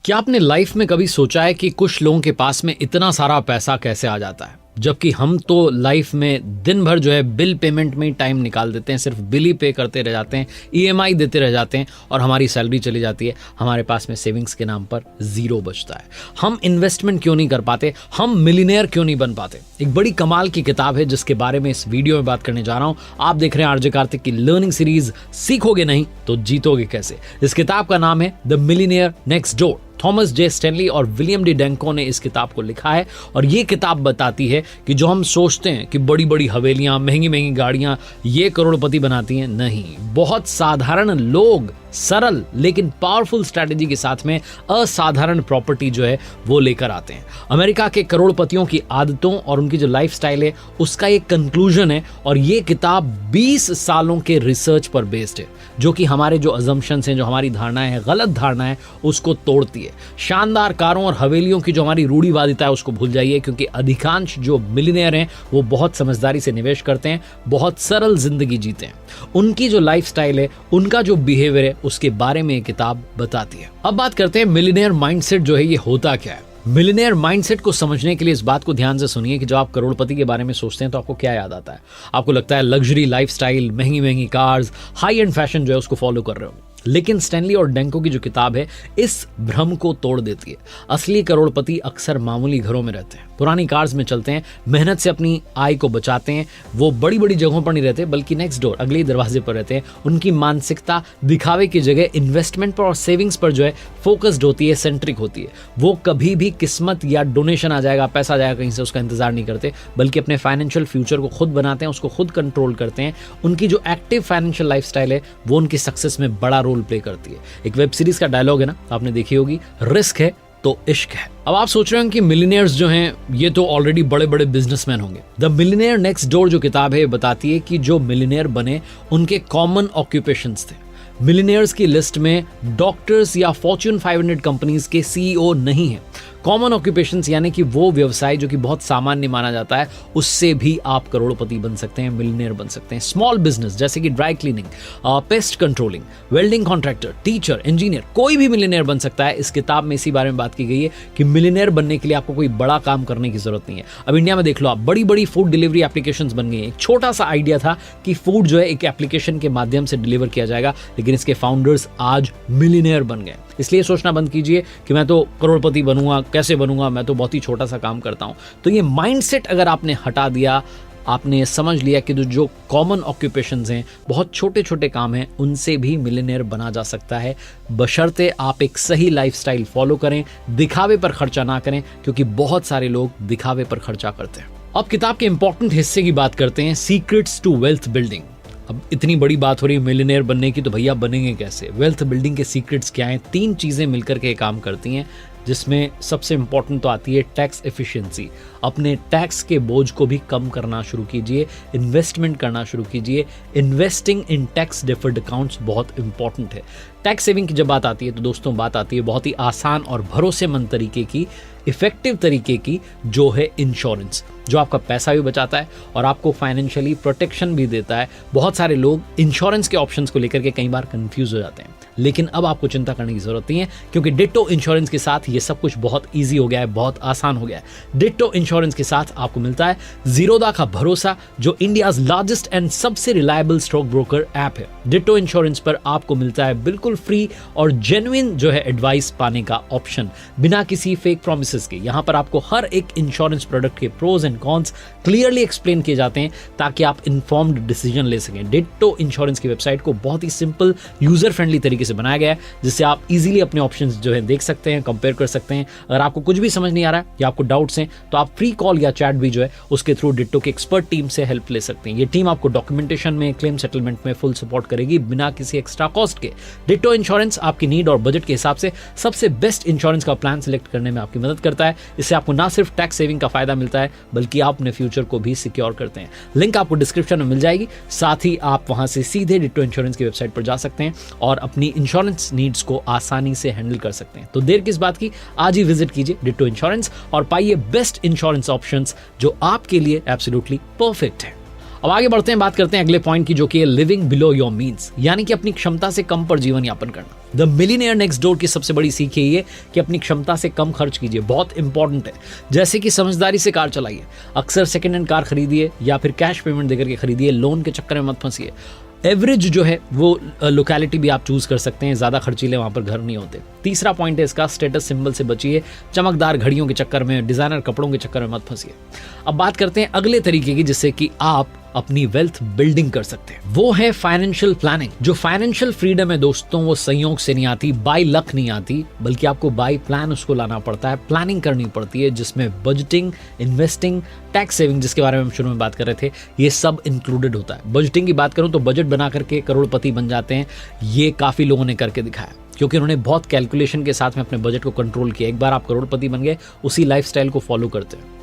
क्या आपने लाइफ में कभी सोचा है कि कुछ लोगों के पास में इतना सारा पैसा कैसे आ जाता है, जबकि हम तो लाइफ में दिन भर जो है बिल पेमेंट में ही टाइम निकाल देते हैं, सिर्फ बिल ही पे करते रह जाते हैं, ईएमआई देते रह जाते हैं और हमारी सैलरी चली जाती है, हमारे पास में सेविंग्स के नाम पर जीरो बचता है। हम इन्वेस्टमेंट क्यों नहीं कर पाते, हम मिलियनेयर क्यों नहीं बन पाते? एक बड़ी कमाल की किताब है जिसके बारे में इस वीडियो में बात करने जा रहा हूं। आप देख रहे हैं आरजे कार्तिक की लर्निंग सीरीज सीखोगे नहीं तो जीतोगे कैसे। इस किताब का नाम है the millionaire next door. Thomas J Stanley और विलियम डी डेंको ने इस किताब को लिखा है और ये किताब बताती है कि जो हम सोचते हैं कि बड़ी बड़ी हवेलियां, महंगी महंगी गाड़ियां ये करोड़पति बनाती हैं, नहीं, बहुत साधारण लोग सरल लेकिन पावरफुल स्ट्रैटेजी के साथ में असाधारण प्रॉपर्टी जो है वो लेकर आते हैं। अमेरिका के करोड़पतियों की आदतों और उनकी जो लाइफस्टाइल है उसका एक कंक्लूजन है और ये किताब 20 सालों के रिसर्च पर बेस्ड है, जो कि हमारे जो अजम्पशंस हैं, जो हमारी धारणाएं हैं, गलत धारणाएं, उसको तोड़ती है। शानदार कारों और हवेलियों की जो हमारी रूढ़िवादिता है उसको भूल जाइए, क्योंकि अधिकांश जो मिलियनेयर हैं वो बहुत समझदारी से निवेश करते हैं, बहुत सरल जिंदगी जीते हैं। उनकी जो लाइफस्टाइल है, उनका जो बिहेवियर है, उसके बारे में ये किताब बताती है। अब बात करते हैं मिलियनेयर माइंडसेट जो है ये होता क्या है। मिलियनेयर माइंडसेट को समझने के लिए इस बात को ध्यान से सुनिए कि जब आप करोड़पति के बारे में सोचते हैं तो आपको क्या याद आता है? आपको लगता है लग्जरी लाइफस्टाइल, महंगी महंगी कार्स, हाई एंड फैशन जो है उसको फॉलो कर रहे हो। लेकिन स्टैनली और डेंको की जो किताब है इस भ्रम को तोड़ देती है। असली करोड़पति अक्सर मामूली घरों में रहते हैं, पुरानी कार्स में चलते हैं, मेहनत से अपनी आय को बचाते हैं। वो बड़ी बड़ी जगहों पर नहीं रहते बल्कि नेक्स्ट डोर, अगले दरवाजे पर रहते हैं। उनकी मानसिकता दिखावे की जगह इन्वेस्टमेंट पर और सेविंग्स पर जो है फोकस्ड होती है, सेंट्रिक होती है। वो कभी भी किस्मत या डोनेशन आ जाएगा, पैसा आ जाएगा कहीं से, उसका इंतजार नहीं करते, बल्कि अपने फाइनेंशियल फ्यूचर को खुद बनाते हैं, उसको खुद कंट्रोल करते हैं। उनकी जो एक्टिव फाइनेंशियल लाइफस्टाइल है वो उनकी सक्सेस में बड़ा रोल प्ले करती है। एक वेब सीरीज का डायलॉग है ना, आपने देखी होगी, रिस्क है तो इश्क है। अब आप सोच रहे हैं कि मिलियनेयर्स जो हैं ये तो ऑलरेडी बड़े बड़े बिजनेसमैन होंगे। द मिलियनेयर नेक्स्ट डोर जो किताब है बताती है कि जो मिलियनेयर बने उनके कॉमन ऑक्यूपेशंस थे। मिलियनेयर्स की लिस्ट में डॉक्टर्स या फॉर्च्यून 500 कंपनीज के सीईओ नहीं है। कॉमन ऑक्यूपेशंस यानी कि वो व्यवसाय जो कि बहुत सामान्य माना जाता है, उससे भी आप करोड़पति बन सकते हैं, मिलियनेयर बन सकते हैं। स्मॉल बिजनेस जैसे कि dry cleaning, paste controlling, welding contractor, teacher, engineer, कोई भी मिलियनेयर बन सकता है। इस किताब में इसी बारे में बात की गई है कि मिलियनेयर बनने के लिए आपको कोई बड़ा काम करने की जरूरत नहीं है। अब इंडिया में देख लो आप, बड़ी बड़ी फूड डिलीवरी एप्लीकेशंस बन गई हैं। एक छोटा सा आइडिया था कि फूड जो है एक एप्लीकेशन के माध्यम से डिलीवर किया जाएगा, लेकिन इसके फाउंडर्स आज मिलियनेयर बन गए। इसलिए सोचना बंद कीजिए कि मैं तो करोड़पति बनूंगा, कैसे बनूंगा, मैं तो बहुत ही छोटा सा काम करता हूं। तो ये माइंडसेट अगर आपने हटा दिया, आपने समझ लिया कि जो कॉमन ऑक्यूपेशंस हैं, बहुत छोटे छोटे काम हैं, उनसे भी मिलियनेयर बना जा सकता है, बशर्ते आप एक सही लाइफस्टाइल फॉलो करें, दिखावे पर खर्चा ना करें, क्योंकि बहुत सारे लोग दिखावे पर खर्चा करते हैं। अब किताब के इंपॉर्टेंट हिस्से की बात करते हैं, सीक्रेट्स टू वेल्थ बिल्डिंग। अब इतनी बड़ी बात हो रही है मिलियनेयर बनने की, तो भैया बनेंगे कैसे? वेल्थ बिल्डिंग के सीक्रेट्स क्या हैं? 3 चीजें मिलकर के काम करती हैं, जिसमें सबसे इंपॉर्टेंट तो आती है टैक्स एफिशिएंसी। अपने टैक्स के बोझ को भी कम करना शुरू कीजिए, इन्वेस्टमेंट करना शुरू कीजिए। Investing in tax deferred accounts बहुत इंपॉर्टेंट है। टैक्स सेविंग की जब बात आती है तो दोस्तों बात आती है बहुत ही आसान और भरोसेमंद तरीके की, इफेक्टिव तरीके की, जो है इंश्योरेंस, जो आपका पैसा भी बचाता है और आपको फाइनेंशियली प्रोटेक्शन भी देता है। बहुत सारे लोग इंश्योरेंस के ऑप्शंस को लेकर के कई बार कंफ्यूज हो जाते हैं, लेकिन अब आपको चिंता करने की जरूरत नहीं है, क्योंकि डिट्टो इंश्योरेंस के साथ ये सब कुछ बहुत ईजी हो गया है, बहुत आसान हो गया है। डिट्टो इंश्योरेंस के साथ आपको मिलता है जीरोधा का भरोसा, जो इंडियाज लार्जेस्ट एंड सबसे रिलायबल स्टॉक ब्रोकर ऐप है। डिट्टो इंश्योरेंस पर आपको मिलता है बिल्कुल फ्री और जेन्युइन जो है एडवाइस पाने का ऑप्शन, बिना किसी फेक प्रॉमिसेस के। यहाँ पर आपको हर एक इंश्योरेंस प्रोडक्ट के pros and cons clearly explain किए जाते हैं, ताकि आप इन्फॉर्म्ड डिसीजन ले सकें। डिट्टो इंश्योरेंस की वेबसाइट को बहुत ही सिंपल, यूजर फ्रेंडली तरीके से बनाया गया है, जिससे आप इजीली अपने ऑप्शंस जो है देख सकते हैं, कंपेयर कर सकते हैं। अगर आपको कुछ भी समझ नहीं आ रहा है या आपको डाउट्स हैं, तो आप फ्री कॉल या चैट भी जो है उसके थ्रू डिट्टो की एक्सपर्ट टीम से हेल्प ले सकते हैं। ये टीम आपको डॉक्यूमेंटेशन में, क्लेम सेटलमेंट में फुल सपोर्ट करेगी, बिना किसी एक्स्ट्रा कॉस्ट के। डिट्टो इंश्योरेंस आपकी नीड और बजट के हिसाब से सबसे बेस्ट इंश्योरेंस का प्लान सिलेक्ट करने में आपकी मदद करता है। इससे आपको ना सिर्फ टैक्स सेविंग का फायदा मिलता है, बल्कि आप अपने फ्यूचर को भी सिक्योर करते हैं। लिंक आपको डिस्क्रिप्शन में मिल जाएगी, साथ ही आप वहां से सीधे डिट्टो इंश्योरेंस की वेबसाइट पर जा सकते हैं और अपनी इंश्योरेंस नीड्स को आसानी से हैंडल कर सकते हैं। तो देर किस बात की, आज ही विजिट कीजिए डिट्टो इंश्योरेंस और पाइए बेस्ट इंश्योरेंस ऑप्शंस जो आपके लिए एब्सोल्युटली परफेक्ट है। अब आगे बढ़ते हैं, बात करते हैं अगले पॉइंट की, जो कि है लिविंग बिलो योर मीन्स, यानी कि अपनी क्षमता से कम पर जीवन यापन करना। द मिलियनेयर नेक्स्ट डोर की सबसे बड़ी सीख है ये कि अपनी क्षमता से कम खर्च कीजिए, बहुत इंपॉर्टेंट है। जैसे कि समझदारी से कार चलाइए, अक्सर सेकेंड हैंड कार खरीदिए या फिर कैश पेमेंट देकर के खरीदिए, लोन के चक्कर में मत फंसिए। एवरेज जो है वो लोकेलिटी भी आप चूज कर सकते हैं, ज़्यादा खर्चीले वहाँ पर घर नहीं होते। तीसरा पॉइंट है इसका, स्टेटस सिंबल से बचिए, चमकदार घड़ियों के चक्कर में, डिज़ाइनर कपड़ों के चक्कर में मत फंसिए। अब बात करते हैं अगले तरीके की, जिससे कि आप अपनी वेल्थ बिल्डिंग कर सकते हैं, वो है फाइनेंशियल प्लानिंग। जो फाइनेंशियल फ्रीडम है दोस्तों, वो संयोग से नहीं आती, बाय लक नहीं आती, बल्कि आपको बाय प्लान उसको लाना पड़ता है, प्लानिंग करनी पड़ती है, जिसमें बजटिंग, इन्वेस्टिंग, टैक्स सेविंग, जिसके बारे में हम शुरू में बात कर रहे थे, ये सब इंक्लूडेड होता है। बजटिंग की बात करूं तो बजट बना करके करोड़पति बन जाते हैं, ये काफी लोगों ने करके दिखाया, क्योंकि उन्होंने बहुत कैलकुलेशन के साथ में अपने बजट को कंट्रोल किया। एक बार आप करोड़पति बन गए, उसी लाइफस्टाइल को फॉलो करते हैं।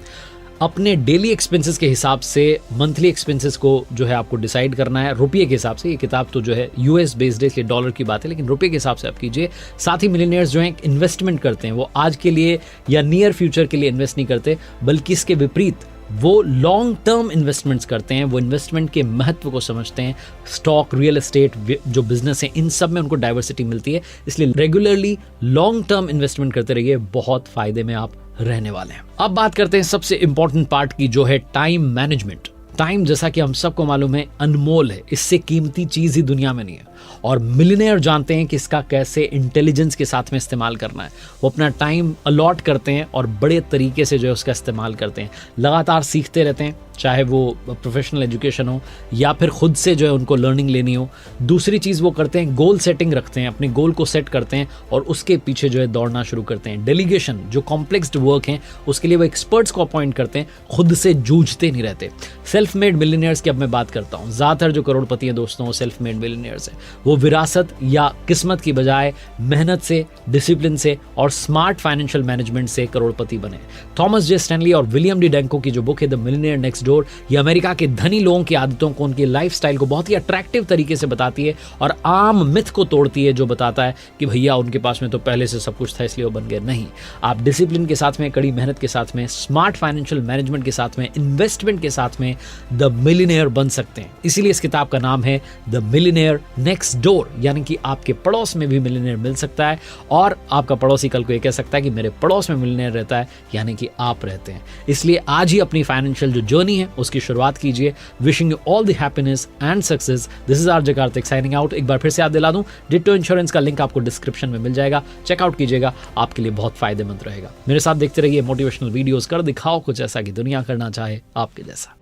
अपने डेली एक्सपेंसेस के हिसाब से मंथली एक्सपेंसेस को जो है आपको डिसाइड करना है, रुपये के हिसाब से। ये किताब तो जो है यूएस बेस्ड है, इसलिए डॉलर की बात है, लेकिन रुपये के हिसाब से आप कीजिए। साथ ही मिलियनेयर्स जो हैं इन्वेस्टमेंट करते हैं, वो आज के लिए या नियर फ्यूचर के लिए इन्वेस्ट नहीं करते, बल्कि इसके विपरीत वो लॉन्ग टर्म इन्वेस्टमेंट्स करते हैं। वो इन्वेस्टमेंट के महत्व को समझते हैं। स्टॉक, रियल एस्टेट जो बिजनेस है, इन सब में उनको डाइवर्सिटी मिलती है, इसलिए रेगुलरली लॉन्ग टर्म इन्वेस्टमेंट करते रहिए, बहुत फायदे में आप रहने वाले हैं। अब बात करते हैं सबसे इंपॉर्टेंट पार्ट की, जो है टाइम मैनेजमेंट। टाइम, जैसा कि हम सबको मालूम है, अनमोल है, इससे कीमती चीज ही दुनिया में नहीं है, और मिलियनेयर जानते हैं कि इसका कैसे इंटेलिजेंस के साथ में इस्तेमाल करना है। वो अपना टाइम अलॉट करते हैं और बड़े तरीके से जो है उसका इस्तेमाल करते हैं, लगातार सीखते रहते हैं, चाहे वो प्रोफेशनल एजुकेशन हो या फिर खुद से जो है उनको लर्निंग लेनी हो। दूसरी चीज़ वो करते हैं, गोल सेटिंग रखते हैं, अपने गोल को सेट करते हैं और उसके पीछे जो है दौड़ना शुरू करते हैं। डेलीगेशन, जो कॉम्प्लेक्स वर्क हैं उसके लिए वो एक्सपर्ट्स को अपॉइंट करते हैं, खुद से जूझते नहीं रहते। सेल्फ मेड मिलियनेयर्स की अब मैं बात करता हूँ। ज़्यादातर जो करोड़पति हैं दोस्तों, वो सेल्फ मेड मिलियनेयर्स हैं। वो विरासत या किस्मत की बजाय मेहनत से, डिसिप्लिन से और स्मार्ट फाइनेंशियल मैनेजमेंट से करोड़पति बने। थॉमस जे स्टैनली और विलियम डी डैंको की जो बुक है द मिलियनेयर नेक्स्ट डोर, ये अमेरिका के धनी लोगों की आदतों को, उनकी लाइफस्टाइल को बहुत ही अट्रैक्टिव तरीके से बताती है और आम मिथ को तोड़ती है, जो बताता है कि भैया उनके पास में तो पहले से सब कुछ था इसलिए वो बन गए। नहीं, आप डिसिप्लिन के साथ में, कड़ी मेहनत के साथ में, स्मार्ट फाइनेंशियल मैनेजमेंट के साथ में, इन्वेस्टमेंट के साथ में द मिलियनेयर बन सकते हैं। इसीलिए इस किताब का नाम है द मिलियनेयर नेक्स्ट डोर, यानी कि आपके पड़ोस में भी मिलियनेयर मिल सकता है और आपका पड़ोसी कल को ये कह सकता है कि मेरे पड़ोस में मिलियनेयर रहता है, यानी कि आप रहते हैं। इसलिए आज ही अपनी फाइनेंशियल जो जर्नी है उसकी शुरुआत कीजिए। Wishing you all the happiness and success. This is RJ Kartik signing out. एक बार फिर से याद दिला दूं, डिट्टो इंश्योरेंस का लिंक आपको डिस्क्रिप्शन में मिल जाएगा, चेकआउट कीजिएगा, आपके लिए बहुत फायदेमंद रहेगा। मेरे साथ देखते रहिए मोटिवेशनल वीडियोस, कर दिखाओ कुछ ऐसा कि दुनिया करना चाहे आपके जैसा।